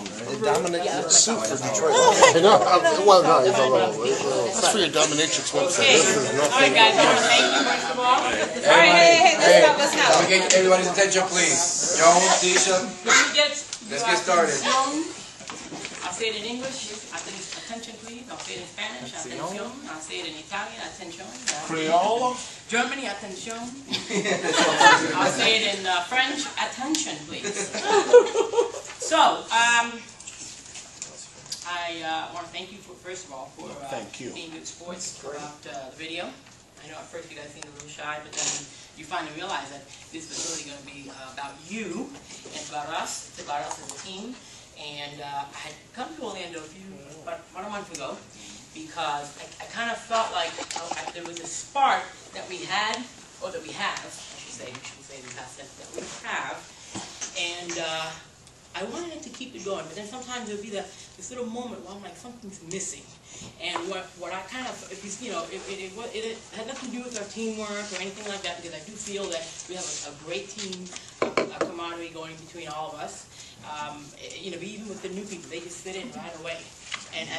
Dominatrix suit for Detroit. I know. Well, no, it's a little. That's for your dominatrix website. All right, guys. I want to thank you first of all. All right, hey, let's go. Let me get everybody's attention, please. Joan, Tisha, let's get started. I'll say it in English. Attention, please. I'll say it in Spanish. Atención. I'll say it in Italian. Attention. Creole. Germany. Attention. I'll say it in French. Attention, please. So, I want to thank you first of all for being good sports about the video. I know at first you guys seemed a little shy, but then you finally realized that this was really going to be about you and about us as a team. And I had come to Orlando about a month ago because I kind of felt like there was a spark that we had, or that we have, I should say, in the past tense, that we have. And I wanted it to keep it going, but then sometimes there'll be this little moment where I'm like, something's missing. And what I kind of, it had nothing to do with our teamwork or anything like that, because I do feel that we have a great team, a camaraderie going between all of us. Even with the new people, they just fit in right away. And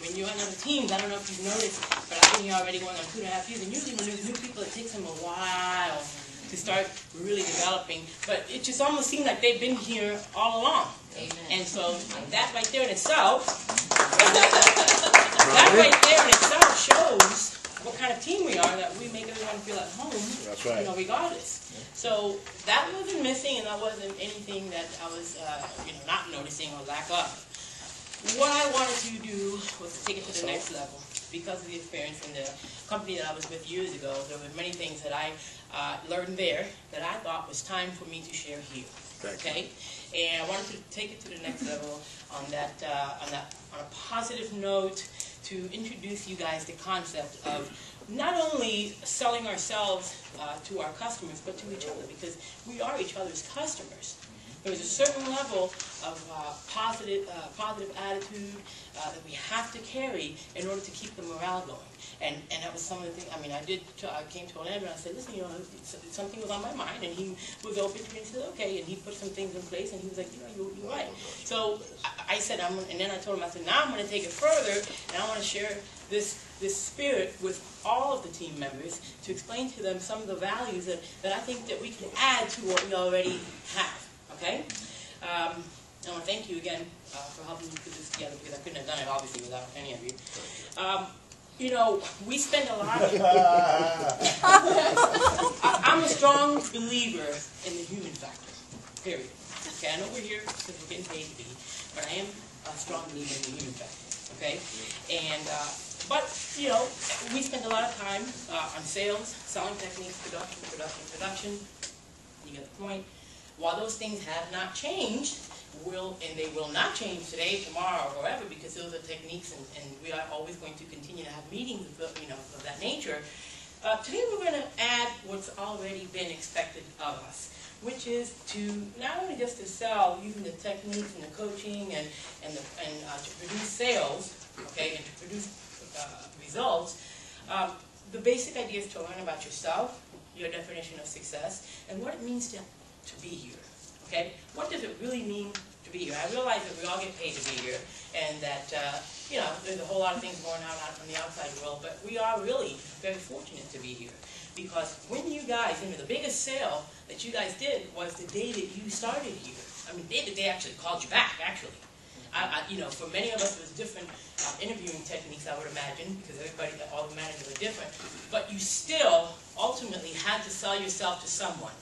when you're on other teams, I don't know if you've noticed, but I've been here already going on 2.5 years, and usually when there's new people, it takes them a while to start really developing. But it just almost seems like they've been here all along. Amen. And so that right there in itself, shows what kind of team we are, that we make everyone feel at home. That's right. Regardless. Yeah. So that wasn't missing, and that wasn't anything that I was, not noticing or lack of. What I wanted to do was to take it to the next level. Because of the experience in the company that I was with years ago, there were many things that I learned there that I thought was time for me to share here. Okay, and I wanted to take it to the next level on a positive note, to introduce you guys the concept of not only selling ourselves to our customers, but to each other, because we are each other's customers. There's a certain level of positive attitude that we have to carry in order to keep the morale going. And that was some of the things. I mean, I came to Orlando and I said, listen, something was on my mind, and he was open to it. And he said, okay, and he put some things in place, and he was like, you're right. So I said, and then I told him, I said, now I'm going to take it further, and I want to share this spirit with all of the team members to explain to them some of the values that I think that we can add to what we already have. Okay? I want to thank you again for helping me put this together, because I couldn't have done it, obviously, without any of you. We spend a lot of... I'm a strong believer in the human factor, period. Okay, I know we're here because we're getting paid to be, but I am a strong believer in the human factor, okay? And, we spend a lot of time on sales, selling techniques, production. You get the point. While those things have not changed, and they will not change today, tomorrow, or wherever, because those are techniques, and we are always going to continue to have meetings of that nature. Today we're going to add what's already been expected of us, which is to not only just to sell using the techniques and the coaching and to produce sales, okay, and to produce results. The basic idea is to learn about yourself, your definition of success, and what it means to be here. Okay? What does it really mean to be here? I realize that we all get paid to be here, and that there's a whole lot of things going on out in the outside world, but we are really very fortunate to be here. Because when you guys, the biggest sale that you guys did was the day that you started here. I mean, they actually called you back, actually. For many of us, it was different interviewing techniques, I would imagine, because all the managers are different. But you still ultimately had to sell yourself to someone.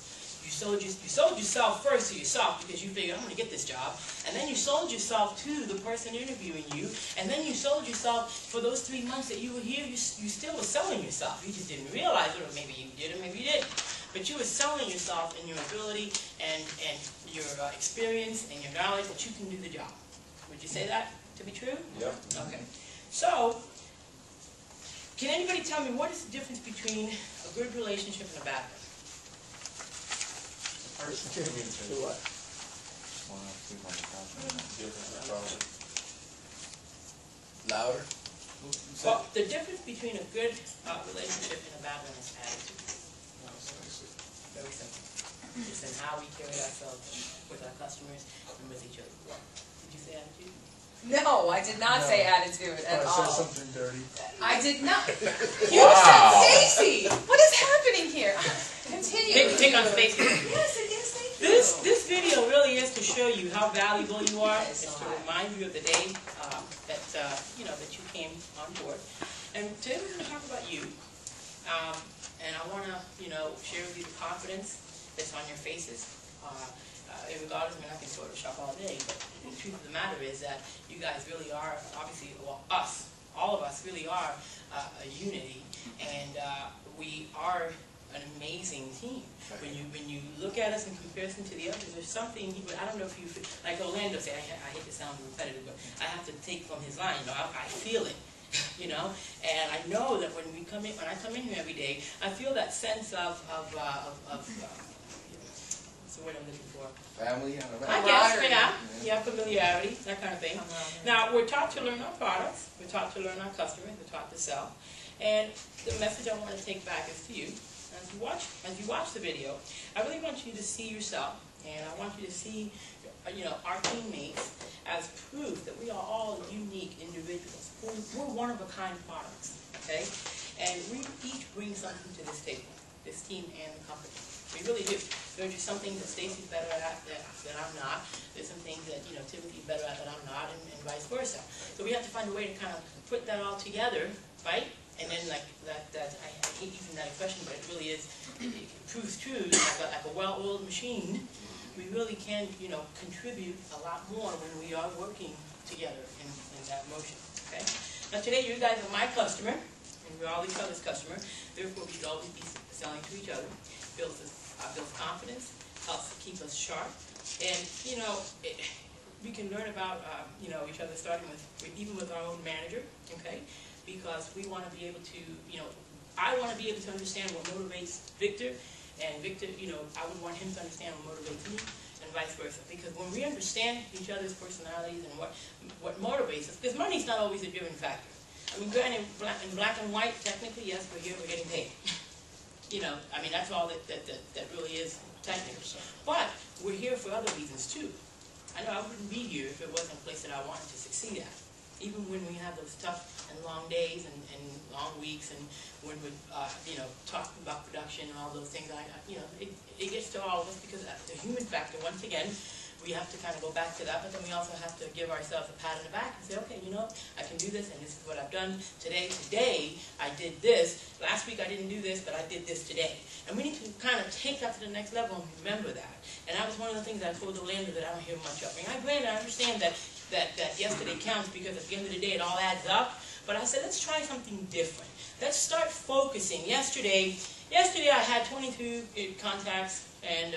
You sold yourself first to yourself, because you figured, I'm going to get this job. And then you sold yourself to the person interviewing you. And then you sold yourself for those 3 months that you were here. You still were selling yourself. You just didn't realize it, or maybe you did, or maybe you didn't. But you were selling yourself and your ability and your experience and your knowledge that you can do the job. Would you say that to be true? Yeah. Okay. So, can anybody tell me what is the difference between a good relationship and a bad one? Louder. Well, the difference between a good relationship and a bad one is attitude. Very simple. It's in how we carry ourselves with our customers and with each other. Did you say attitude? No, I did not say attitude at all. I said something dirty. I did not. You said Stacy. What is happening here? Continue. Pick on Stacy. Yes, it is. Thank you. This video really is to show you how valuable you are. It's to remind you of the day that you came on board. And today we're going to talk about you. And I want to share with you the confidence that's on your faces. Regardless, I mean, I can sort of shop all day, but the truth of the matter is that you guys really are, obviously, well, all of us really are a unity, and we are an amazing team. When you look at us in comparison to the others, there's something, I don't know if you feel, like Orlando said, I hate to sound repetitive, but I have to take from his line, I feel it. And I know that when I come in here every day, I feel that sense of what's the word I'm looking for? Family, I don't know. I guess, yeah, familiarity, that kind of thing. Now, we're taught to learn our products, we're taught to learn our customers, we're taught to sell. And the message I want to take back is to you. As you watch the video, I really want you to see yourself, and I want you to see our teammates as proof that we are all unique individuals. We're one-of-a-kind products, okay? And we each bring something to this table, this team and the company. We really do. There's just something that Stacy's better at that I'm not. There's some things that Timothy's better at that I'm not, and vice versa. So we have to find a way to kind of put that all together, right? And then like that I hate using that expression, but it really is. It proves true. Like a well-oiled machine, we really can contribute a lot more when we are working together in that motion. Okay. Now today you guys are my customer, and we're all each other's customer. Therefore, we should always be selling to each other. Builds confidence, helps keep us sharp, and we can learn about each other, starting with even with our own manager, okay? Because we want to be able to I want to be able to understand what motivates Victor, and Victor I would want him to understand what motivates me, and vice versa. Because when we understand each other's personalities and what motivates us, because money's not always a driven factor. I mean, granted, in black and white, technically, yes, we're here, we're getting paid. I mean, that's all that really is technical. But we're here for other reasons too. I know I wouldn't be here if it wasn't a place that I wanted to succeed at. Even when we have those tough and long days and long weeks, and when we talk about production and all those things, it gets to all of us because the human factor. Once again, we have to kind of go back to that, but then we also have to give ourselves a pat on the back and say, okay, I can do this, and this is what I've done today. Today, I did this. Last week, I didn't do this, but I did this today. And we need to kind of take that to the next level and remember that. And that was one of the things that I told Orlando that I don't hear much of. I mean, I understand that yesterday counts because at the end of the day, it all adds up. But I said, let's try something different. Let's start focusing. Yesterday I had 22 contacts and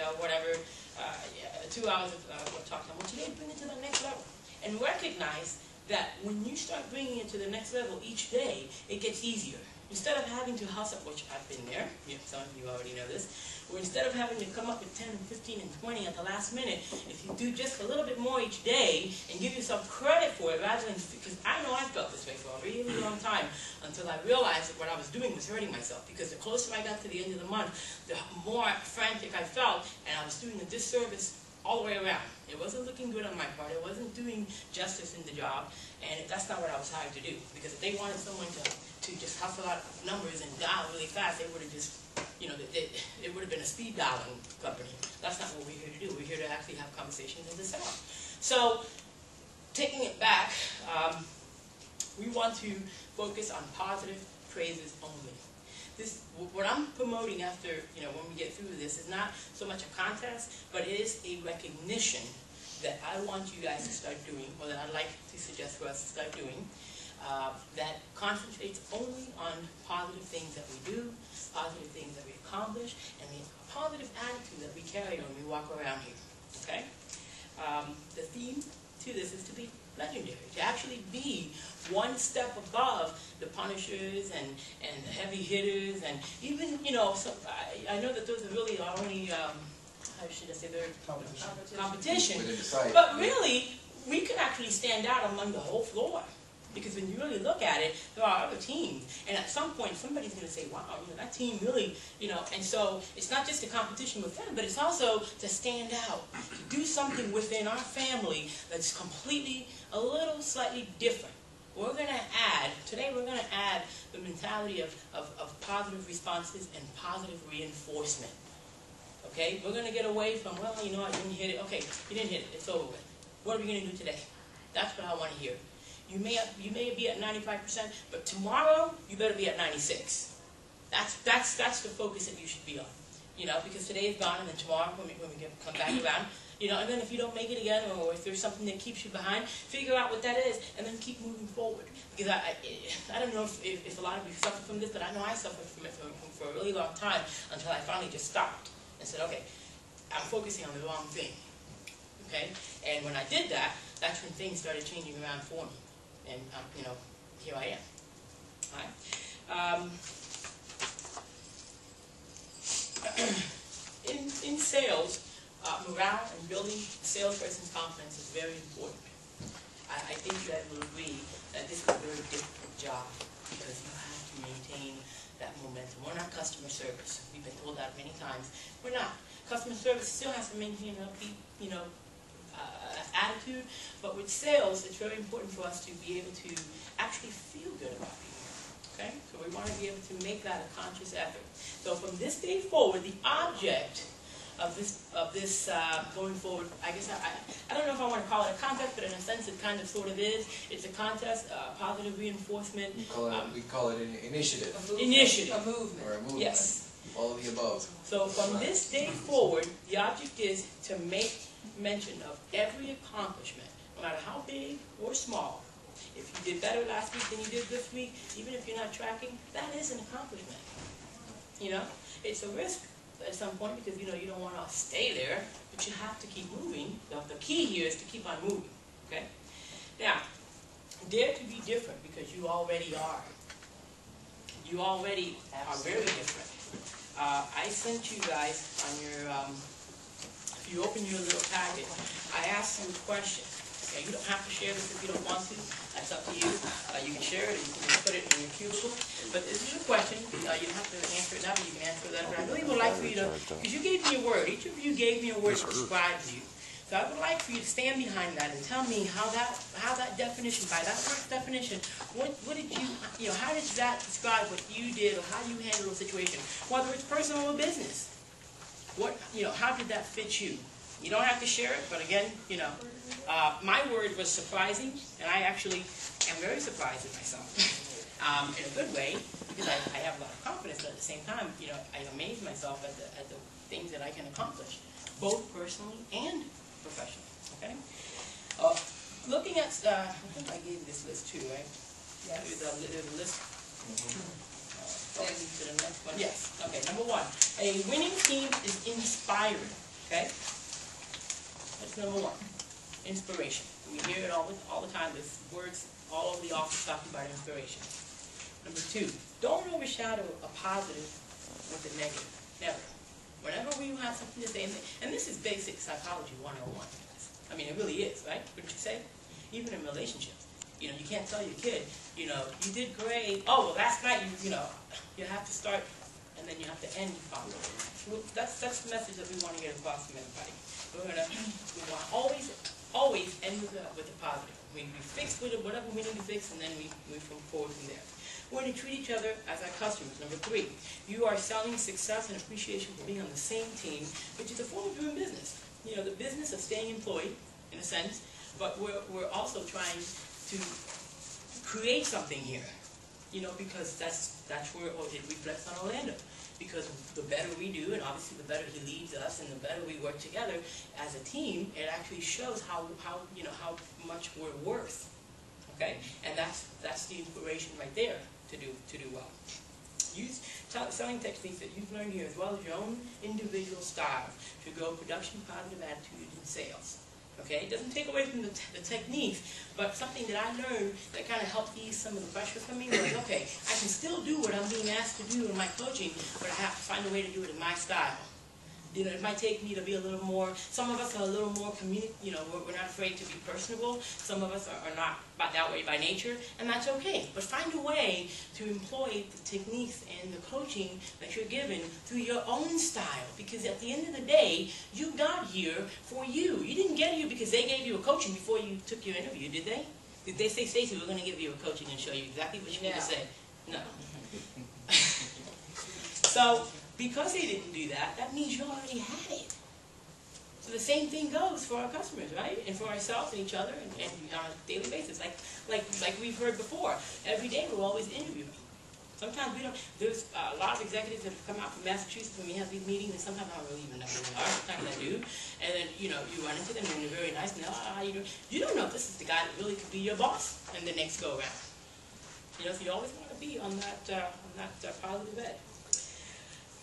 2 hours of talk time. Well, today, bring it to the next level. And recognize that when you start bringing it to the next level each day, it gets easier. Instead of having to hustle, which I've been there, some of you already know this, or instead of having to come up with 10 and 15 and 20 at the last minute, if you do just a little bit more each day and give yourself credit for it, rather than, because I know I felt this way for a really long time until I realized that what I was doing was hurting myself, because the closer I got to the end of the month, the more frantic I felt, and I was doing a disservice all the way around. It wasn't looking good on my part. It wasn't doing justice in the job, and that's not what I was hired to do. Because if they wanted someone to just hustle out numbers and dial really fast, they would have just, it would have been a speed dialing company. That's not what we're here to do. We're here to actually have conversations and to sell. So, taking it back, we want to focus on positive praises only. What I'm promoting after, when we get through this is not so much a contest, but it is a recognition that I want you guys to start doing, or that I'd like to suggest for us to start doing, that concentrates only on positive things that we do, positive things that we accomplish, and the positive attitude that we carry when we walk around here, okay? The theme to this is to be legendary, to actually be one step above the punishers and the heavy hitters, and even, I know that those are really our only, how should I say, they're competition. But really, we could actually stand out among the whole floor. Because when you really look at it, there are other teams, and at some point somebody's going to say, wow, that team really, and so it's not just a competition with them, but it's also to stand out, to do something within our family that's completely, slightly different. We're going to add, today we're going to add the mentality of positive responses and positive reinforcement. Okay? We're going to get away from, well, I didn't hit it. Okay, you didn't hit it. It's over with. What are we going to do today? That's what I want to hear. You may be at 95%, but tomorrow you better be at 96. That's the focus that you should be on. Because today is gone, and then tomorrow when we come back around, and then if you don't make it again, or if there's something that keeps you behind, figure out what that is, and then keep moving forward. Because I don't know if a lot of you suffer from this, but I know I suffered from it for a really long time until I finally just stopped and said, okay, I'm focusing on the wrong thing. Okay, and when I did that, that's when things started changing around for me. And, here I am. All right. In sales, morale and building a salesperson's confidence is very important. I think you guys will agree that this is a very difficult job because you have to maintain that momentum. We're not customer service. We've been told that many times. We're not. Customer service still has to maintain a attitude, but with sales, it's very important for us to be able to actually feel good about being here. Okay? So we want to be able to make that a conscious effort. So from this day forward, the object of this going forward, I guess I don't know if I want to call it a contest, but in a sense it kind of sort of is. It's a contest, positive reinforcement. We call it an initiative. Initiative. A movement. Or a movement. Yes. All of the above. So from this day forward, the object is to make mention of every accomplishment, no matter how big or small. If you did better last week than you did this week, even if you're not tracking, that is an accomplishment. It's a risk at some point because you don't want to stay there, but you have to keep moving. The key here is to keep on moving. Okay? Now, dare to be different because you already are. You already are very different. I sent you guys on your, if you open your little packet, I asked you a question. Okay, you don't have to share this if you don't want to. That's up to you. You can share it and you can put it in your cubicle. But this is a question. You don't have to answer it now, but you can answer that. But I really would like for you to, because you gave me a word. Each of you gave me a word that describes you. So I would like for you to stand behind that and tell me how that definition, by that word's definition, what did you, how did that describe what you did or how you handled a situation, whether it's personal or business? How did that fit you? You don't have to share it, but again, my word was surprising, and I actually am very surprised at myself in a good way because I have a lot of confidence, but at the same time, I amaze myself at the things that I can accomplish, both personally and professionally. Okay. Looking at, I think I gave you this list too, right? Yes. There's a list. To the next one. Yes. Okay. Number one, a winning team is inspiring. Okay. That's number one. Inspiration. We hear it all the time. There's words all over the office talking about inspiration. Number two, don't overshadow a positive with a negative. Never. Whenever we have something to say, and this is basic psychology 101. I mean, it really is, right? Wouldn't you say? Even in relationships. You can't tell your kid, you did great. Oh, well, last night, you have to start, and then you have to end positive. Well, that's the message that we want to get across from everybody. We want to always end with a positive. We fix whatever we need to fix, and then we move forward from there. We're going to treat each other as our customers. Number three, you are selling success and appreciation for being on the same team, which is a form of doing business. The business of staying employed, in a sense, but we're also trying to create something here, because that's where it reflects on Orlando. Because the better we do, and obviously the better he leads us, and the better we work together as a team, it actually shows how much we're worth. Okay, and that's the inspiration right there to do well. Use selling techniques that you've learned here, as well as your own individual style, to grow production, positive attitude, and sales. Okay, it doesn't take away from the techniques, but something that I learned that kind of helped ease some of the pressure for me was, okay, I can still do what I'm being asked to do in my coaching, but I have to find a way to do it in my style. You know, it might take me to be a little more, some of us are a little more we're not afraid to be personable. Some of us are not that way by nature, and that's okay. But find a way to employ the techniques and the coaching that you're given through your own style, because at the end of the day, you got here for you. You didn't get here because they gave you a coaching before you took your interview, did they? Did they say, Stacey, we're going to give you a coaching and show you exactly what you need to say? No. So, because they didn't do that, that means you already had it. So the same thing goes for our customers, right? And for ourselves and each other and on a daily basis. Like we've heard before, every day we're always interviewing. Sometimes we don't, there's a lot of executives that come out from Massachusetts when we have these meetings, and sometimes I don't really even know who they are, sometimes I do. And then, you run into them and they're very nice, and how you doing? You don't know if this is the guy that really could be your boss in the next go around. So you always want to be on that positive edge.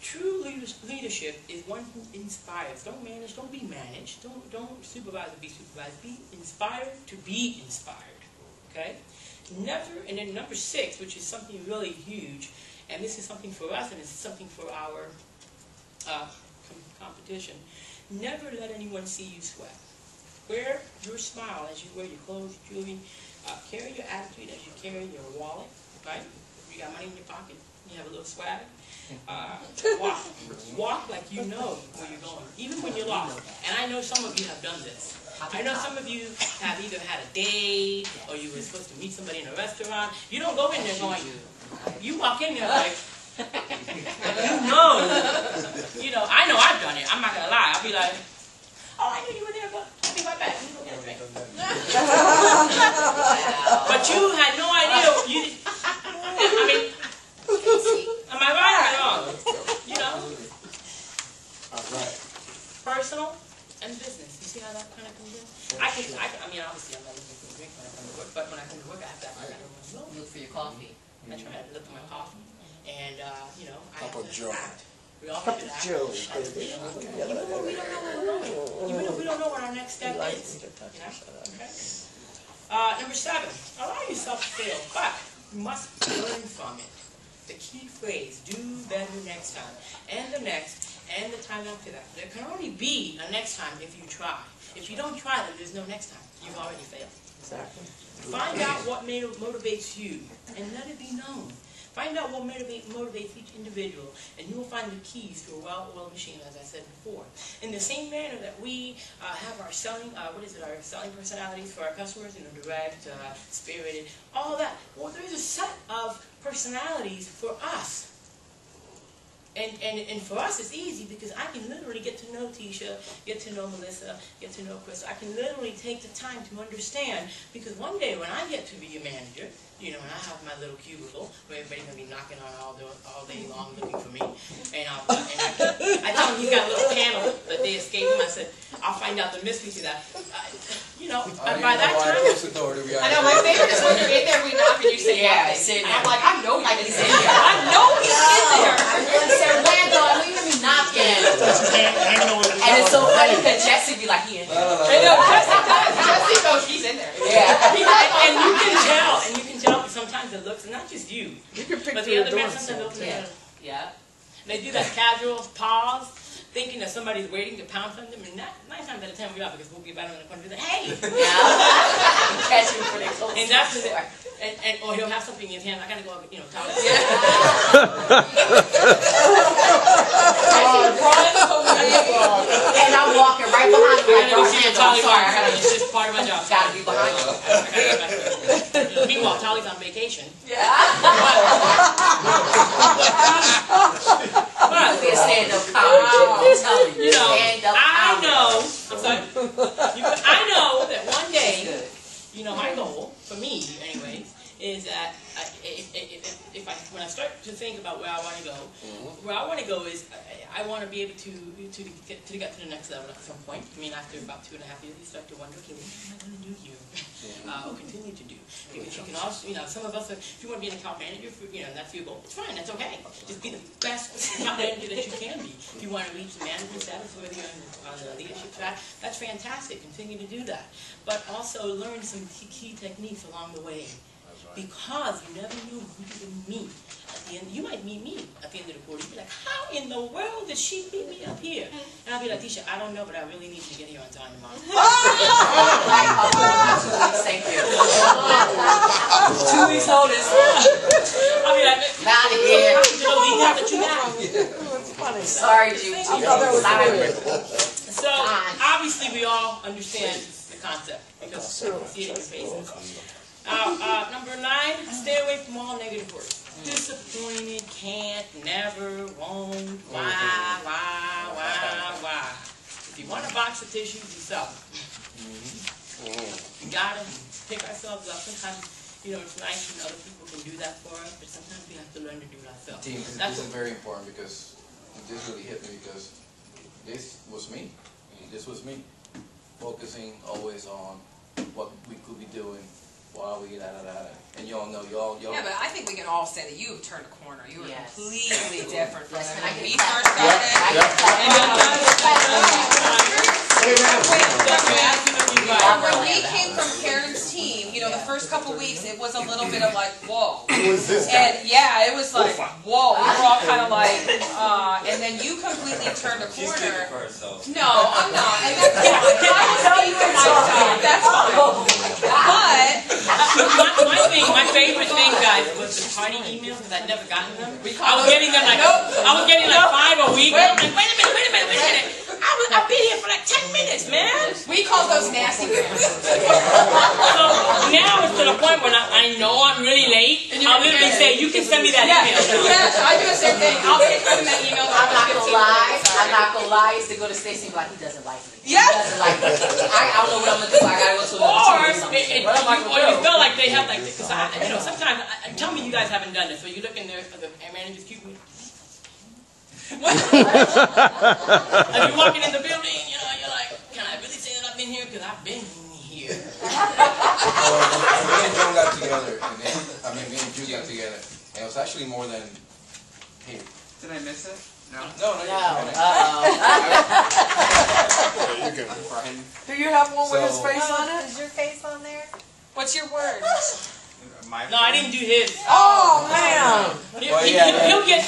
True leadership is one who inspires. Don't manage, don't be managed. Don't supervise or be supervised. Be inspired to be inspired. Okay? Never, and then number 6, which is something really huge, and this is something for us and it's something for our competition. Never let anyone see you sweat. Wear your smile as you wear your clothes, your jewelry. Carry your attitude as you carry your wallet. Okay? If you got money in your pocket, you have a little swag. Walk like you know where you're going, even when you're lost. And I know some of you have done this. I know some of you have either had a date or you were supposed to meet somebody in a restaurant. You don't go in there going, you walk in there like, I know I've done it. I'm not gonna lie. I'll be like, oh, I knew you were there, but I'll be right back. Let me go get a drink. But you had no idea. I mean, am I right or wrong? Personal and business. You see how that kind of comes in? I mean, obviously I'm not looking for a drink when I come to work, but when I come to work, I have to look for your coffee. I try to look for my coffee, and I have Papa to Joe. act. We all have to act. Even though we don't know where we're going, even though we don't know what our next step is. Okay. Number 7, allow yourself to fail, but you must learn from it. The key phrase, do better next time, and the next, and the time after that. There can only be a next time if you try. If you don't try, then there's no next time. You've already failed. Exactly. Find out what motivates you, and let it be known. Find out what motivates each individual, and you will find the keys to a well-oiled machine, as I said before. In the same manner that we have our selling, our selling personalities for our customers, direct, spirited, all that. Well, there's a set of personalities for us. And for us, it's easy because I can literally get to know Tisha, get to know Melissa, get to know Chris. I can literally take the time to understand, because one day when I get to be a manager, and I have my little cubicle where everybody's going to be knocking on all day long looking for me, and I tell him he's got a little panel that they escape him. I said, I'll find out the mystery to that. By that time, I know, my favorite is when you're in there, we knock and you say, nothing. And I'm like, I know he's in there. I know he's in there. And say, Randall, I need to be knocking. And it's so funny because Jesse be like, he in there. I know, Jesse does. Jesse knows he's in there. Yeah. And you can tell sometimes it looks, not just you, but the other man sometimes looks at Yeah. They do that casual pause, thinking that somebody's waiting to pounce on them, and 9 times out of 10 we are, because we'll be battling in the corner and be like, hey! Catch him for their clothes. And that's the or he'll have something in his hand. I gotta go, toilet. And I'm walking right behind you. It's just part of my job. Gotta be behind you. Meanwhile, Tolly's on vacation. But be a stand-up comedy. I'm telling you. I know. I'm sorry. I know that one day, my goal for me, anyways, is that when I start to think about where I want to go, where I want to go is I want to be able to get to the next level at some point. I mean, after about 2.5 years, you start to wonder, okay, what am I going to do here, or continue to do? Because you can also, some of us, if you want to be an account manager, that's your goal. It's fine, that's okay. Just be the best account manager that you can be. If you want to reach the management status, whether you're on the leadership track, that's fantastic. Continue to do that, but also learn some key techniques along the way. because you never knew who you would meet at the end. You might meet me at the end of the quarter. You'd be like, how in the world did she meet me up here? And I'll be like, Tisha, I don't know, but I really need you to get here on time tomorrow. Thank you. 2 weeks notice. I'll be like, Not here. Sorry, Judy. So, obviously we all understand the concept because we see it in your faces. Number 9, stay away from all negative words. Disappointed, can't, never, won't, why. If you want a box of tissues, you sell them. We gotta pick ourselves up. Sometimes, you know, it's nice when other people can do that for us, but sometimes we have to learn to do it ourselves. Team, this is very important because this really hit me because this was me. This was me. Focusing always on what we could be doing while we and y'all know, y'all. Yeah, but I think we can all say that you've turned a corner. You were Yes. completely different from Yes, when and I we can first started. When we came from Karen's team, you know, the first couple weeks, it was a little bit of like, whoa. And yeah, it was like, whoa. We were all kind of like, and then you completely turned a corner. No, I'm not. And that's fine. I will tell you for myself. That's fine. But my favorite thing, guys, was the party emails because I'd never gotten them. I was getting them like 5 a week. I'm like, wait a minute. I've been here for like 10 minutes, man. We call those nasty girls. So now it's to the point when I know I'm really late. I'll literally say, you can send me that email. Yes, I do the same thing. I'll get them that email. I'm not gonna lie. I used to go to Stacy and be like, he doesn't like me. Yes. He doesn't like me. I don't know what I'm gonna do. I gotta go to another team or something. Or you feel like they have like, because you know, sometimes, tell me you guys haven't done this. So you look in there, the manager's cute. As you're walking in the building, you know, you're like, can I really say that I've been here? Because I've been here. Me and Joe got together, me and Drew got together, and it was actually more than, hey. Did I miss it? No. No. Do you have one with his face on it? Is your face on there? What's your word? No, I didn't do his. Oh, man. He'll get.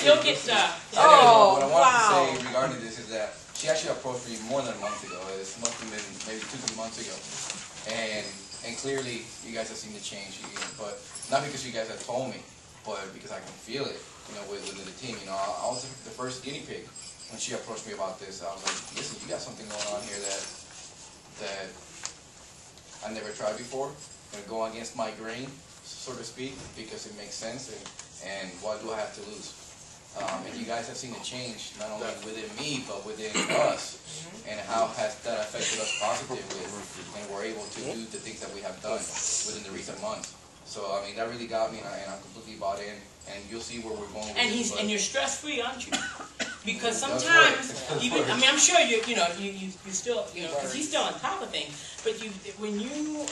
What I wanted to say regarding this is that she actually approached me more than a month ago. It must have been maybe 2-3 months ago, and clearly you guys have seen the change, but not because you guys have told me, but because I can feel it, you know, within the team. You know, I was the first guinea pig when she approached me about this. I was like, listen, you got something going on here that I never tried before. I'm gonna go against my grain, so to speak, because it makes sense, and what do I have to lose? And you guys have seen a change, not only within me, but within us, and how has that affected us positively, and we're able to do the things that we have done within the recent months. So, I mean, that really got me, and I'm completely bought in, and you'll see where we're going with this. And you're stress-free, aren't you? Because sometimes, even, I mean, I'm sure you still, you know, because he's still on top of things, but when you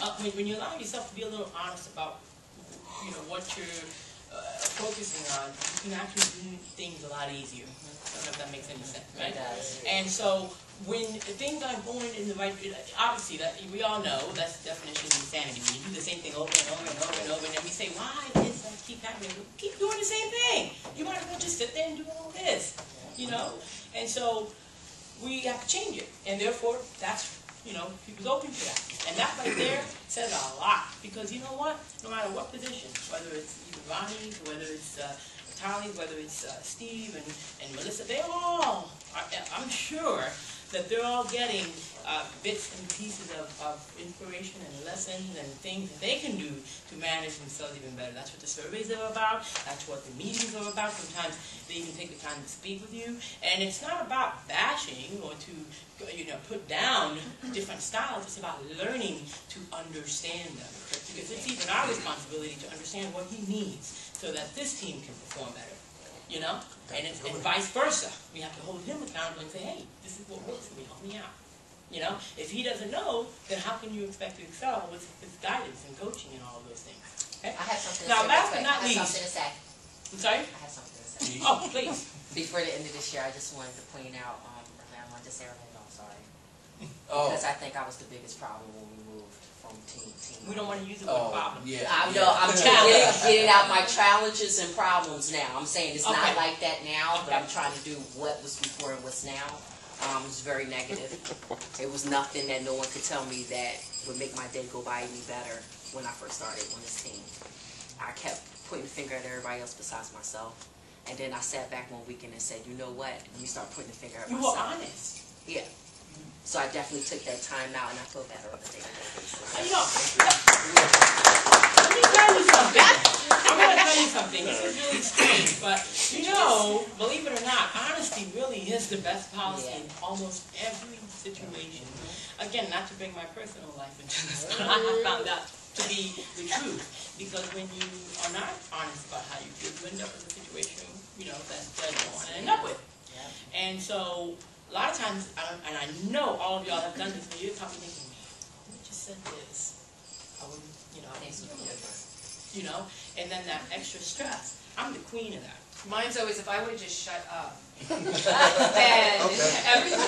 allow yourself to be a little honest about, you know, what you're focusing on, you can actually do things a lot easier. I don't know if that makes any sense, right? It does. And so when things aren't going in the right, obviously that we all know that's the definition of insanity. When you do the same thing over and over and over and over, and then we say, why does that keep happening? Keep doing the same thing. You might as well just sit there and do all this, you know. And so we have to change it, and therefore that's. You know, people's open to that. And that right there says a lot. Because you know what? No matter what position, whether it's either Ronnie, whether it's Tali, whether it's Steve and Melissa, they all, I'm sure that they're all getting bits and pieces of inspiration and lessons and things that they can do to manage themselves even better. That's what the surveys are about. That's what the meetings are about. Sometimes they even take the time to speak with you. And it's not about bashing or to, you know, put down different styles. It's about learning to understand them. Because it's even our responsibility to understand what he needs so that this team can perform better. You know? And vice versa. We have to hold him accountable and say, hey, this is what works for me. Help me out. You know? If he doesn't know, then how can you expect to excel with guidance and coaching and all of those things? Okay? I have something to now, say. last but not least. I have something to say. I'm sorry? I have something to say. Oh, please. Before the end of this year, I just wanted to point out, I wanted to say Orlando, I'm sorry. Oh. Because I think I was the biggest problem when we moved from from team. We don't want to use the word problem. Yeah. I know, I'm getting out my challenges and problems now. I'm saying it's not Okay. like that now, but Okay. I'm trying to do what was before and what's now. It's very negative. It was nothing that no one could tell me that would make my day go by any better when I first started on this team. I kept pointing the finger at everybody else besides myself. And then I sat back one weekend and said, you know what? Let me start pointing the finger at You myself. were honest. Yeah. So I definitely took that time now, and I feel better on a daily basis. You know, let me tell you something. I'm going to tell you something. This is really strange, but you know, believe it or not, honesty really is the best policy in almost every situation. Again, not to bring my personal life into this, but I have found that to be the truth. Because when you are not honest about how you feel, you end up in a situation, you know, that you don't want to end up with. And so, a lot of times, and I know all of y'all have done this, but you're probably thinking, "Who just said this? I wouldn't, you know, you know." And then that extra stress. I'm the queen of that. Mine's always, if I would have just shut up, then everything.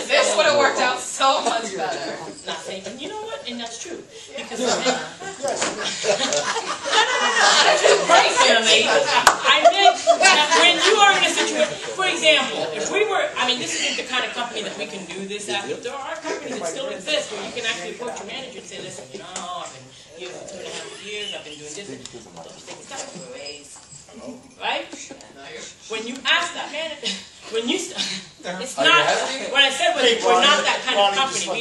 This would have worked out so much better. Not saying, and you know what? And that's true. Because personally, I meant that when you are in a situation, for example, if we were, I mean, this isn't the kind of company that we can do this at, but there are companies that still exist where you can actually approach your manager and say, listen, you know, I've been here for 2.5 years, I've been doing this, don't you think it's time for a raise? Right? When you ask that manager, when you, it's not, when I said we're not that kind of company,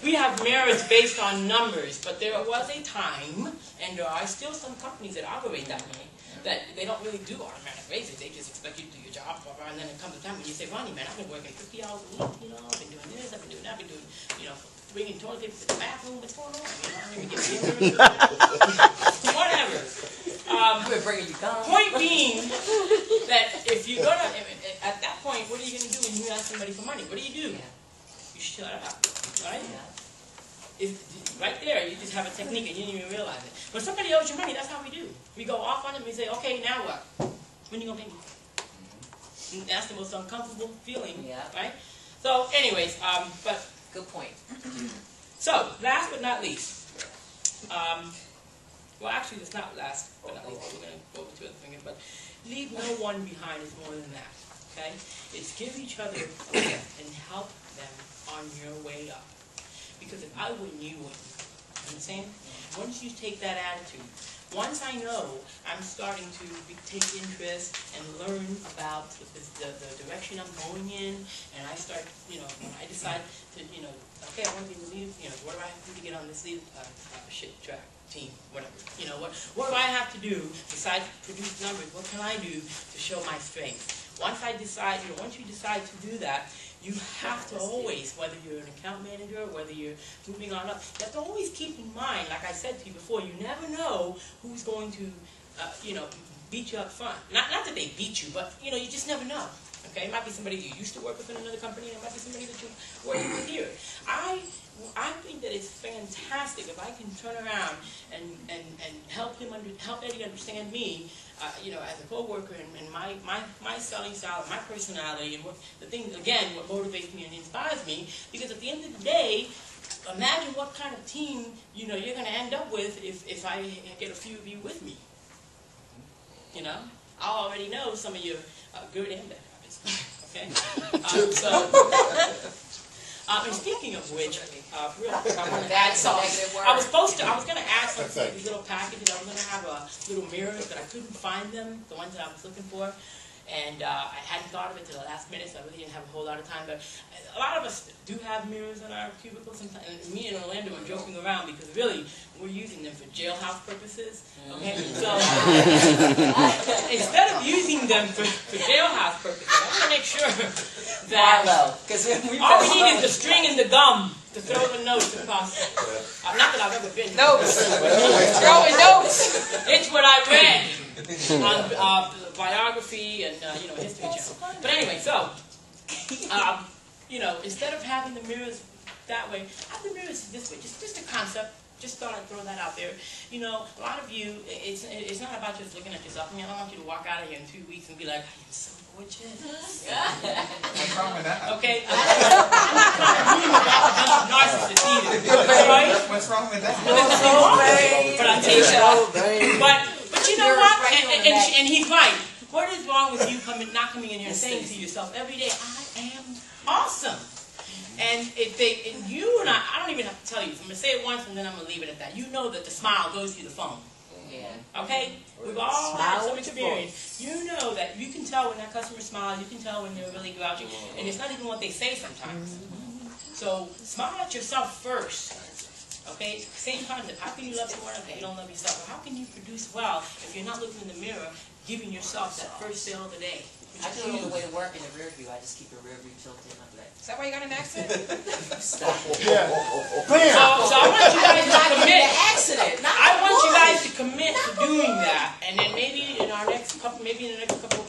we have merits based on numbers, but there was a time, and there are still some companies that operate that way, that they don't really do automatic raises, they just expect you to do your job, and then it comes a time when you say, Ronnie, man, I've been working 50 hours a week, you know, I've been doing this, I've been doing that, I've been doing, you know, bringing toilet paper to the bathroom, what's going on? You know, I don't even get paid. Whatever. Point being that if you're gonna, at that point, what are you gonna do when you ask somebody for money? What do? You shut up, right? Right there, you just have a technique and you didn't even realize it. When somebody owes you money, that's how we do. We go off on them and we say, okay, now what? When are you gonna pay me? And that's the most uncomfortable feeling, right? So, anyways, but good point. So, last but not least, well, actually, it's not last but not least. We're going to go over to other things, but leave no one behind is more than that. Okay, it's give each other a lift and help them on your way up. Because if I wouldn't, you wouldn't. You understand? Once you take that attitude, once I know I'm starting to take interest and learn about the direction I'm going in, and I start, you know, when I decide to, you know, okay, I want to be the lead, you know, what do I have to do to get on this lead track team, whatever, you know, what do I have to do besides produce numbers? What can I do to show my strength? Once I decide, you know, once you decide to do that, you have to always, whether you're an account manager, whether you're moving on up, you have to always keep in mind, like I said to you before, you never know who's going to, you know, beat you up front. Not that they beat you, but, you know, you just never know. Okay, it might be somebody you used to work with in another company, and it might be somebody that you're working with here. I think that it's fantastic if I can turn around and help Eddie understand me, you know, as a co-worker and my selling style, my personality, and what the things, again, what motivates me and inspires me. Because at the end of the day, imagine what kind of team, you know, you're going to end up with if I get a few of you with me. You know, I already know some of you good and bad habits. Okay, and speaking of which, real quick, I want to add something. I was going to add something to these little packages. I was going to have little mirrors, but I couldn't find them, the ones that I was looking for. And I hadn't thought of it till the last minute, so I really didn't have a whole lot of time. But a lot of us do have mirrors in our cubicles sometimes. And me and Orlando are joking around because really we're using them for jailhouse purposes. Okay, so instead of using them for jailhouse purposes, I want to make sure that all we need is the string and the gum to throw the notes across. Not that I've ever been notes. Throwing notes. It's what I read on biography and you know, History Channel. But anyway, so you know, instead of having the mirrors that way, have the mirrors this way. Just a concept. Just thought I'd throw that out there. You know, a lot of you, it's not about just looking at yourself. I mean, I don't want you to walk out of here in 2 weeks and be like, I am so Which is? What's wrong with that? Okay? I'm not agreeing with that bunch of narcissists either. Right? What's wrong with that? But I'll tell you but you know what? And he's right. What is wrong with you not coming in here and saying to yourself every day, I am awesome? And you and I don't even have to tell you. I'm going to say it once and then I'm going to leave it at that. You know that the smile goes through the phone. Yeah. Okay? We've all had some experience. You know that you can tell when that customer smiles, you can tell when they're really grouchy, and it's not even what they say sometimes. So smile at yourself first. Okay? Same concept. How can you love someone if you don't love yourself? Or how can you produce well if you're not looking in the mirror, giving yourself that first sale of the day? I do it on the way to work in the rear view. I just keep the rear view tilted in my back. Is that why you got an accent? Stop. Yeah. So I want you guys to commit. Accident. I want you guys to commit to doing that, and then maybe in our next couple, next year, in a couple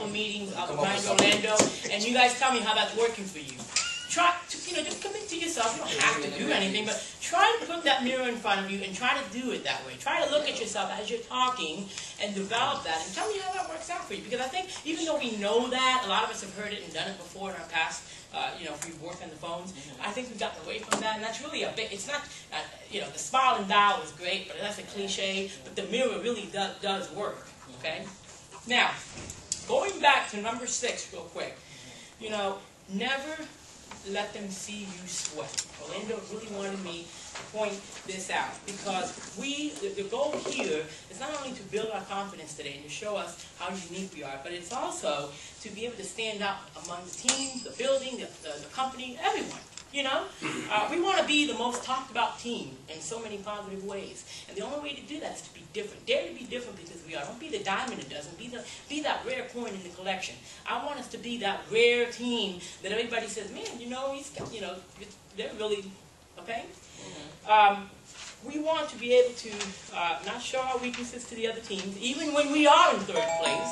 of meetings, I'll remind Orlando, and you guys tell me how that's working for you. Try to, just commit to yourself. You don't have to do anything, but try to put that mirror in front of you and try to do it that way. Try to look at yourself as you're talking and develop that, and tell me how that works out for you. Because I think even though we know that, a lot of us have heard it and done it before in our past. If we've worked on the phones, I think we've gotten away from that, and that's really a big. It's not, the smile and dial is great, but that's a cliche. But the mirror really does work. Okay. Now, going back to number 6 real quick. Never let them see you sweat. Orlando really wanted me to point this out because the goal here is not only to build our confidence today and to show us how unique we are, but it's also to be able to stand out among the team, the building, the company, everyone. We want to be the most talked about team in so many positive ways. And the only way to do that is to be different. Dare to be different because we are. Don't be the diamond it doesn't. Be that rare coin in the collection. I want us to be that rare team that everybody says, man, they're really, okay? We want to be able to not show our weaknesses to the other teams, even when we are in 3rd place.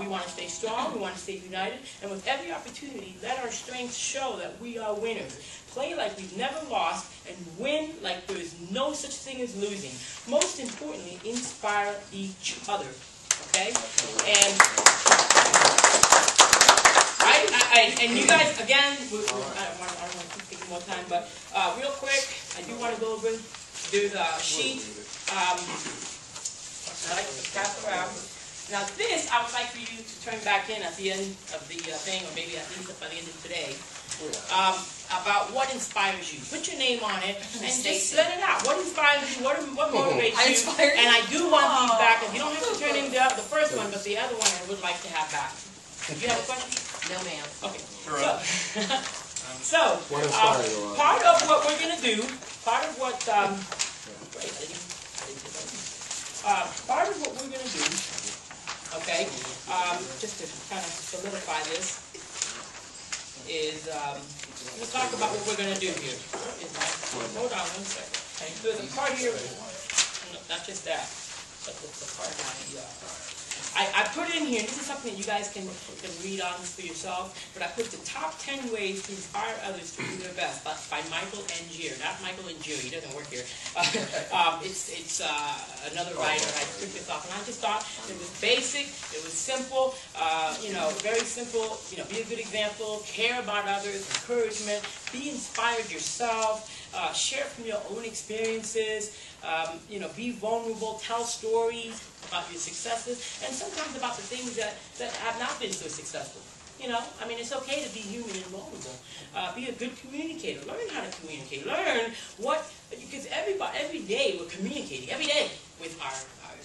We want to stay strong, we want to stay united, and with every opportunity, let our strengths show that we are winners. Play like we've never lost, and win like there is no such thing as losing. Most importantly, inspire each other, okay? And and you guys, again, I don't want to keep taking more time, but real quick, I do want to go over. There's a sheet I like to pass around. Now this, I would like for you to turn back in at the end of the thing, or maybe at least by the end of today, about what inspires you. Put your name on it, and just let it out. What inspires you? What motivates you? And I do want these back. And you don't have to turn in the first one, but the other one I would like to have back. Do you have a question? No, ma'am. Okay. So, part of what we're going to do, part of what we're going to do, okay, just to kind of solidify this, is we'll talk about what we're going to do here. Hold on one second. Okay. There's a part here, not just that, but the part down here. I put in here, this is something that you guys can read on for yourself, but I put the top 10 ways to inspire others to do their best by Michael Angier. Not Michael Angier, he doesn't work here. It's another writer. I took this off, and I just thought it was basic, it was simple, very simple. Be a good example, care about others, encouragement, be inspired yourself, share from your own experiences, be vulnerable, tell stories about your successes, and sometimes about the things that have not been so successful. It's okay to be human and vulnerable. Be a good communicator. Learn how to communicate. Learn because every day we're communicating, every day with our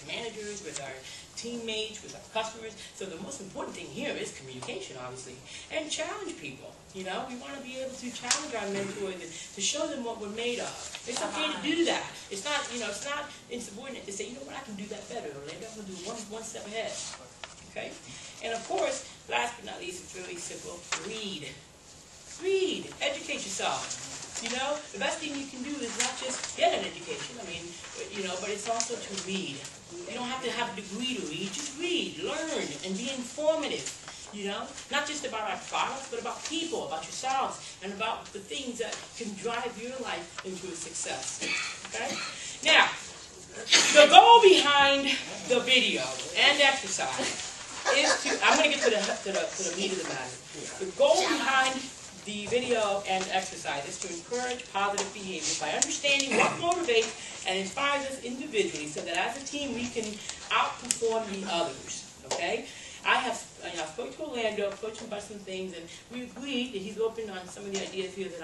managers, with our teammates, with our customers. So the most important thing here is communication, obviously, and challenge people. We want to be able to challenge our mentors and to show them what we're made of. It's okay to do that. It's not, it's not insubordinate to say, I can do that better. Or I'm going to do one step ahead. Okay? And of course, last but not least, it's really simple. Read. Read. Educate yourself. The best thing you can do is not just get an education. But it's also to read. You don't have to have a degree to read. Just read, learn, and be informative. Not just about our products, but about people, about yourselves, and about the things that can drive your life into a success. Okay? Now, the goal behind the video and exercise is to, I'm going to get to the meat of the matter. The goal behind the video and exercise is to encourage positive behavior by understanding what motivates and inspires us individually so that as a team we can outperform the others, okay? I spoke to Orlando, coached him about some things, and we agreed that he's open on some of the ideas here that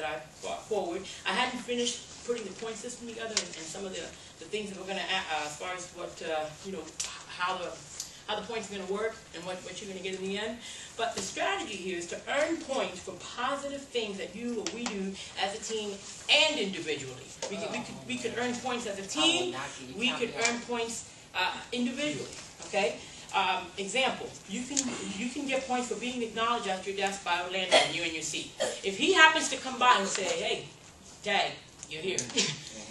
I brought forward. I hadn't finished putting the point system together and some of the things that we're going to, as far as what, how the points are going to work and what you're going to get in the end. But the strategy here is to earn points for positive things that you or we do as a team and individually. We could earn points as a team. We could earn points individually. Okay. Example: you can get points for being acknowledged at your desk by Orlando when you're in your seat. If he happens to come by and say, "Hey, Tag, you're here,"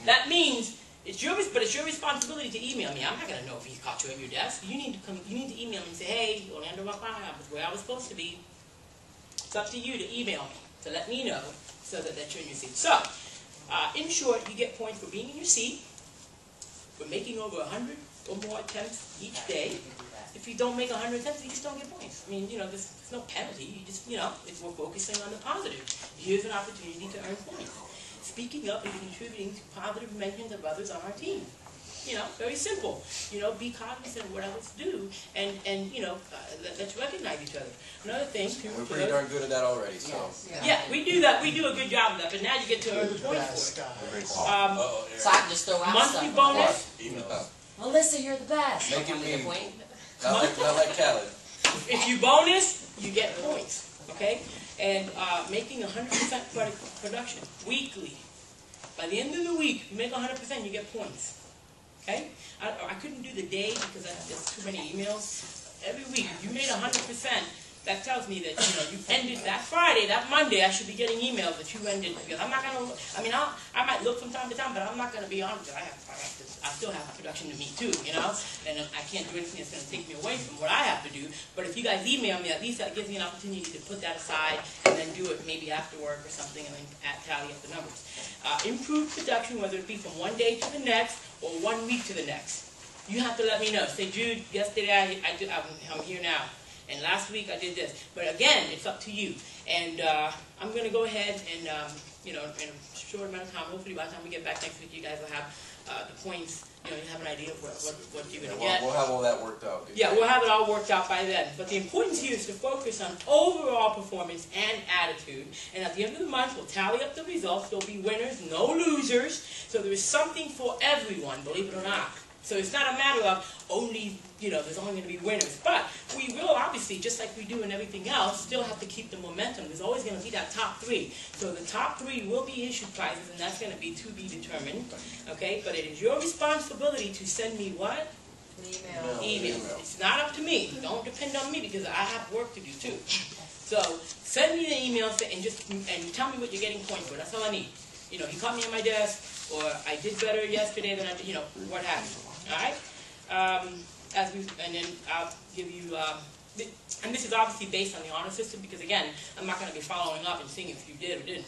that means it's your responsibility to email me. I'm not going to know if he caught you at your desk. You need to email me and say, "Hey, Orlando, I was where I was supposed to be." It's up to you to email me to let me know so that you're in your seat. So, in short, you get points for being in your seat, for making over 100 or more attempts each day. If you don't make 100 attempts, you just don't get points. I mean, there's no penalty. You just, if we're focusing on the positive, here's an opportunity to earn points. Speaking up and contributing to positive mentions of others on our team. Very simple. Be cognizant of what others do, and let's recognize each other. Another thing. We're pretty darn good at that already. So. Yeah, we do that. We do a good job of that. But now you get to earn points for it. So I can just throw out monthly stuff. bonus. Melissa, you're the best. Make it mean. Not like Khaled. If you bonus, you get points. Okay? And making 100% production weekly. By the end of the week, you make 100%, you get points. Okay? I couldn't do the day because there's too many emails. Every week, if you made 100%, that tells me that you ended that Friday, that Monday. I should be getting emails that you ended, because I'm not gonna. I mean, I might look from time to time, but I'm not gonna be on because I still have production to meet too, and I can't do anything that's gonna take me away from what I have to do. But if you guys email me, at least that gives me an opportunity to put that aside and then do it maybe after work or something, and then tally up the numbers. Improve production, whether it be from one day to the next or 1 week to the next. You have to let me know. Say, Jude, yesterday I'm here now. And last week I did this. But again, it's up to you. And I'm going to go ahead and, in a short amount of time, hopefully by the time we get back next week, you guys will have the points. You have an idea of what you're going to get. We'll have all that worked out. Yeah, we'll have it all worked out by then. But the importance here is to focus on overall performance and attitude. And at the end of the month, we'll tally up the results. There'll be winners, no losers. So there is something for everyone, believe it or not. So it's not a matter of only, there's only going to be winners. But we will obviously, just like we do in everything else, still have to keep the momentum. There's always going to be that top 3. So the top 3 will be issued prizes, and that's going to be determined. Okay? But it is your responsibility to send me what? Email. It's not up to me. Don't depend on me because I have work to do too. So send me the emails and tell me what you're getting points for. That's all I need. He caught me at my desk, or I did better yesterday than I did, what happened. All right? And then I'll give you, and this is obviously based on the honor system because, again, I'm not going to be following up and seeing if you did or didn't.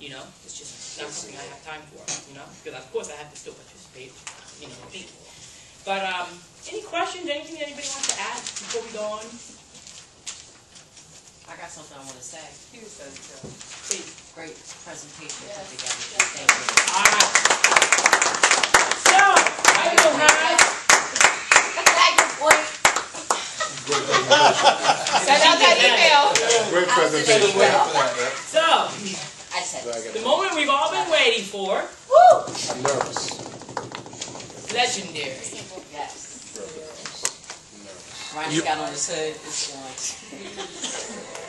It's just not something I have time for, because, of course, I have to still participate, think. But any questions, anything that anybody wants to add before we go on? I got something I want to say. Please. Great presentation put together. Thank you. All right. So, I will have... Send out that email. Great presentation. So, the moment we've all been waiting for. I'm nervous. Legendary. Yes. Ryan got on his hood. It's going.